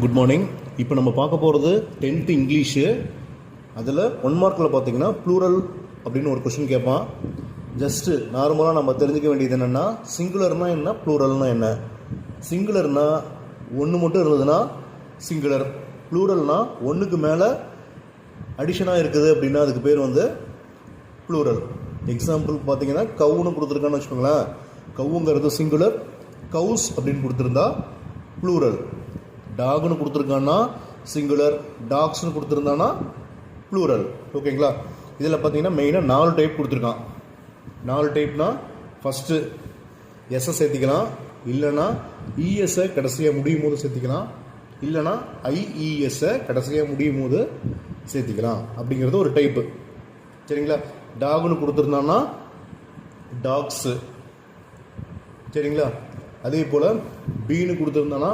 Good morning. இப்போ நம்ம பார்க்க போகிறது 10th இங்கிலீஷு. அதில் 1 மார்க்கில் பார்த்தீங்கன்னா ப்ளூரல் அப்படின்னு ஒரு கொஷின் கேட்பான். ஜஸ்ட்டு நார்மலாக நம்ம தெரிஞ்சுக்க வேண்டியது என்னென்னா, சிங்குலர்னால் என்ன, ப்ளூரல்னால் என்ன. சிங்குலர்னால் ஒன்று மட்டும் இருந்ததுன்னா சிங்குலர், ப்ளூரல்னால் ஒன்றுக்கு மேலே அடிஷனாக இருக்குது அப்படின்னா அதுக்கு பேர் வந்து ப்ளூரல். எக்ஸாம்பிள் பார்த்தீங்கன்னா கவுன்னு கொடுத்துருக்கான்னு வச்சுக்கோங்களேன். கவுங்கிறது சிங்குலர், கவுஸ் அப்படின்னு கொடுத்துருந்தா ப்ளூரல். டாக்னு கொடுத்துருக்கான்னா சிங்குலர், டாக்ஸ்னு கொடுத்துருந்தானா ப்ளூரல். ஓகேங்களா? இதில் பார்த்தீங்கன்னா மெயினாக 4 டைப் கொடுத்துருக்கான். 4 டைப்னா ஃபஸ்ட்டு எஸ்ஸை சேர்த்திக்கலாம், இல்லைனா இஎஸ்ஸை கடைசியாக முடியும் போது சேர்த்திக்கலாம், இல்லைனா ஐஇஎஸ்ஸை கடைசியாக முடியும் போது சேர்த்திக்கலாம். அப்படிங்கிறது ஒரு டைப்பு. சரிங்களா? டாக்னு கொடுத்துருந்தான்னா டாக்ஸு. சரிங்களா? அதே போல் பீனு கொடுத்துருந்தானா